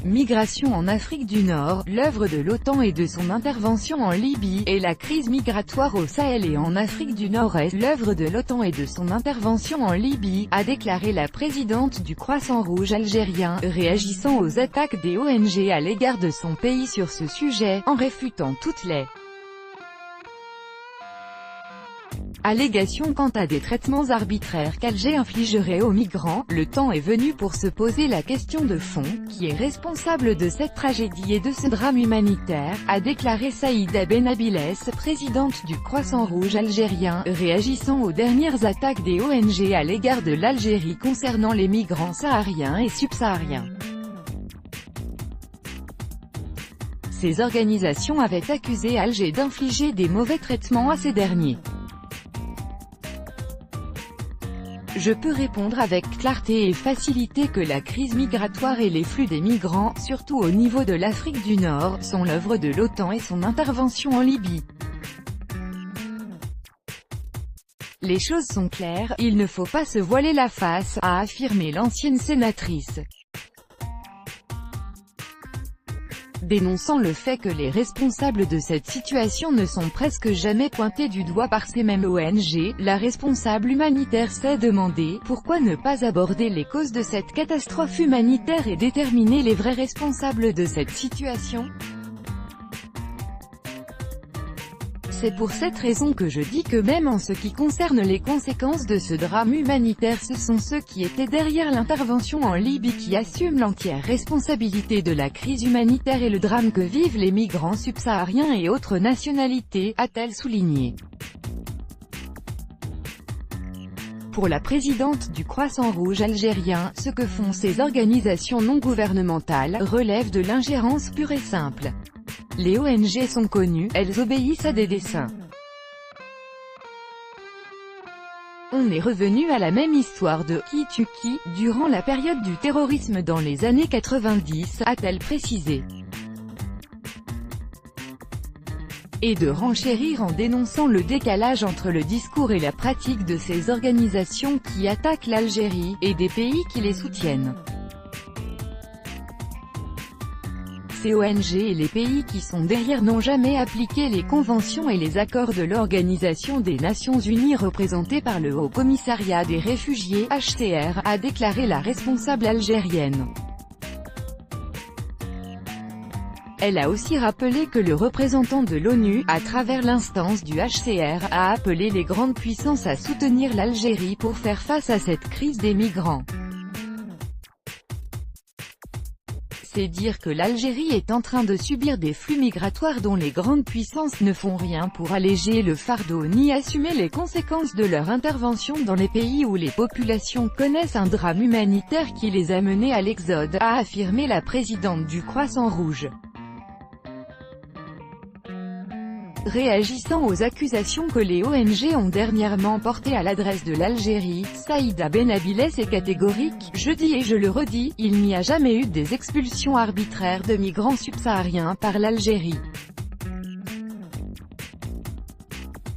Migration en Afrique du Nord, l'œuvre de l'OTAN et de son intervention en Libye, et la crise migratoire au Sahel et en Afrique du Nord-Est, l'œuvre de l'OTAN et de son intervention en Libye, a déclaré la présidente du Croissant-Rouge algérien, réagissant aux attaques des ONG à l'égard de son pays sur ce sujet, en réfutant toutes les allégations quant à des traitements arbitraires qu'Alger infligerait aux migrants. Le temps est venu pour se poser la question de fond, qui est responsable de cette tragédie et de ce drame humanitaire, a déclaré Saïda Benabiles, présidente du Croissant-Rouge algérien, réagissant aux dernières attaques des ONG à l'égard de l'Algérie concernant les migrants sahariens et subsahariens. Ces organisations avaient accusé Alger d'infliger des mauvais traitements à ces derniers. Je peux répondre avec clarté et facilité que la crise migratoire et les flux des migrants, surtout au niveau de l'Afrique du Nord, sont l'œuvre de l'OTAN et son intervention en Libye. Les choses sont claires, il ne faut pas se voiler la face, a affirmé l'ancienne sénatrice, dénonçant le fait que les responsables de cette situation ne sont presque jamais pointés du doigt par ces mêmes ONG. La responsable humanitaire s'est demandé « Pourquoi ne pas aborder les causes de cette catastrophe humanitaire et déterminer les vrais responsables de cette situation ?» C'est pour cette raison que je dis que même en ce qui concerne les conséquences de ce drame humanitaire, ce sont ceux qui étaient derrière l'intervention en Libye qui assument l'entière responsabilité de la crise humanitaire et le drame que vivent les migrants subsahariens et autres nationalités, a-t-elle souligné. Pour la présidente du Croissant-Rouge algérien, ce que font ces organisations non gouvernementales relève de l'ingérence pure et simple. Les ONG sont connues, elles obéissent à des desseins. On est revenu à la même histoire de « qui tue qui » durant la période du terrorisme dans les années 90, a-t-elle précisé. Et de renchérir en dénonçant le décalage entre le discours et la pratique de ces organisations qui attaquent l'Algérie, et des pays qui les soutiennent. Ces ONG et les pays qui sont derrière n'ont jamais appliqué les conventions et les accords de l'Organisation des Nations Unies représentée par le Haut-Commissariat des réfugiés, HCR, a déclaré la responsable algérienne. Elle a aussi rappelé que le représentant de l'ONU, à travers l'instance du HCR, a appelé les grandes puissances à soutenir l'Algérie pour faire face à cette crise des migrants. C'est dire que l'Algérie est en train de subir des flux migratoires dont les grandes puissances ne font rien pour alléger le fardeau ni assumer les conséquences de leur intervention dans les pays où les populations connaissent un drame humanitaire qui les a menés à l'exode, a affirmé la présidente du Croissant-Rouge. Réagissant aux accusations que les ONG ont dernièrement portées à l'adresse de l'Algérie, Saïda Benabiles est catégorique. Je dis et je le redis, il n'y a jamais eu des expulsions arbitraires de migrants subsahariens par l'Algérie.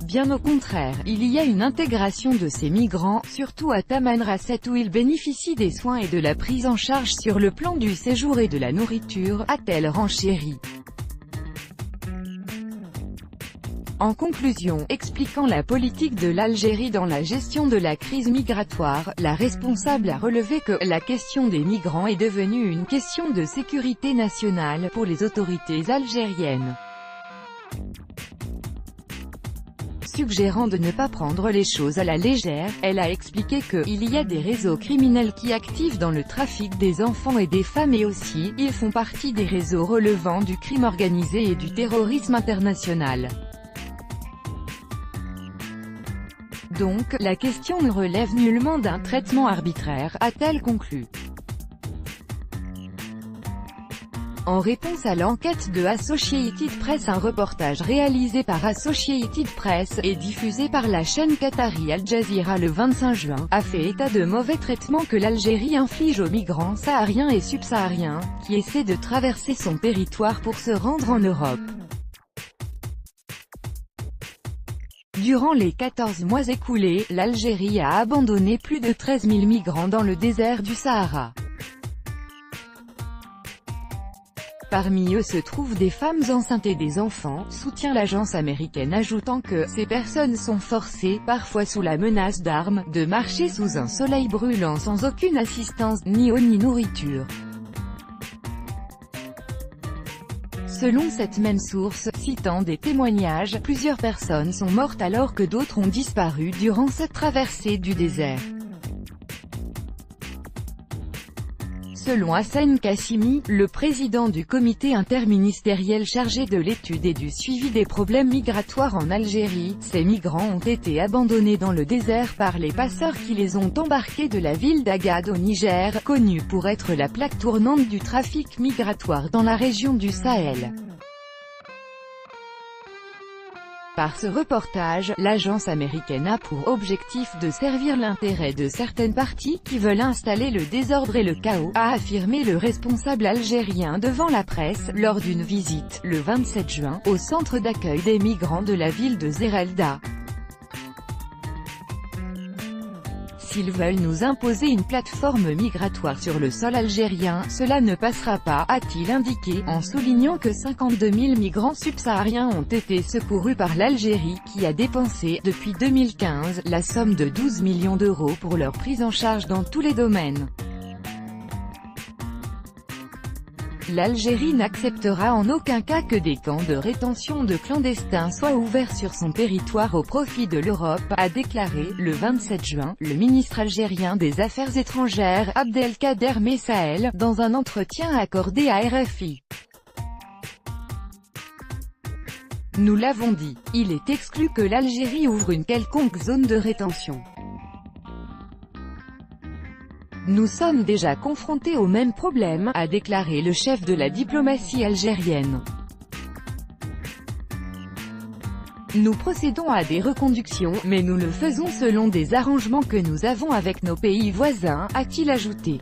Bien au contraire, il y a une intégration de ces migrants, surtout à Tamanrasset où ils bénéficient des soins et de la prise en charge sur le plan du séjour et de la nourriture, a-t-elle renchéri. En conclusion, expliquant la politique de l'Algérie dans la gestion de la crise migratoire, la responsable a relevé que « la question des migrants est devenue une question de sécurité nationale pour les autorités algériennes ». Suggérant de ne pas prendre les choses à la légère, elle a expliqué que « il y a des réseaux criminels qui activent dans le trafic des enfants et des femmes et aussi, ils font partie des réseaux relevant du crime organisé et du terrorisme international ». Donc, la question ne relève nullement d'un traitement arbitraire, a-t-elle conclu. En réponse à l'enquête de Associated Press, un reportage réalisé par Associated Press, et diffusé par la chaîne qatari Al Jazeera le 25 juin, a fait état de mauvais traitements que l'Algérie inflige aux migrants sahariens et subsahariens, qui essaient de traverser son territoire pour se rendre en Europe. Durant les 14 mois écoulés, l'Algérie a abandonné plus de 13 000 migrants dans le désert du Sahara. Parmi eux se trouvent des femmes enceintes et des enfants, soutient l'agence américaine, ajoutant que ces personnes sont forcées, parfois sous la menace d'armes, de marcher sous un soleil brûlant sans aucune assistance, ni eau ni nourriture. Selon cette même source, citant des témoignages, plusieurs personnes sont mortes alors que d'autres ont disparu durant cette traversée du désert. Selon Hassan Kassimi, le président du comité interministériel chargé de l'étude et du suivi des problèmes migratoires en Algérie, ces migrants ont été abandonnés dans le désert par les passeurs qui les ont embarqués de la ville d'Agad au Niger, connue pour être la plaque tournante du trafic migratoire dans la région du Sahel. Par ce reportage, l'agence américaine a pour objectif de servir l'intérêt de certaines parties qui veulent installer le désordre et le chaos, a affirmé le responsable algérien devant la presse, lors d'une visite, le 27 juin, au centre d'accueil des migrants de la ville de Zeralda. S'ils veulent nous imposer une plateforme migratoire sur le sol algérien, cela ne passera pas, a-t-il indiqué, en soulignant que 52 000 migrants subsahariens ont été secourus par l'Algérie, qui a dépensé, depuis 2015, la somme de 12 millions d'euros pour leur prise en charge dans tous les domaines. L'Algérie n'acceptera en aucun cas que des camps de rétention de clandestins soient ouverts sur son territoire au profit de l'Europe, a déclaré, le 27 juin, le ministre algérien des Affaires étrangères, Abdelkader Messael, dans un entretien accordé à RFI. Nous l'avons dit, il est exclu que l'Algérie ouvre une quelconque zone de rétention. Nous sommes déjà confrontés au même problème, a déclaré le chef de la diplomatie algérienne. Nous procédons à des reconductions, mais nous le faisons selon des arrangements que nous avons avec nos pays voisins, a-t-il ajouté.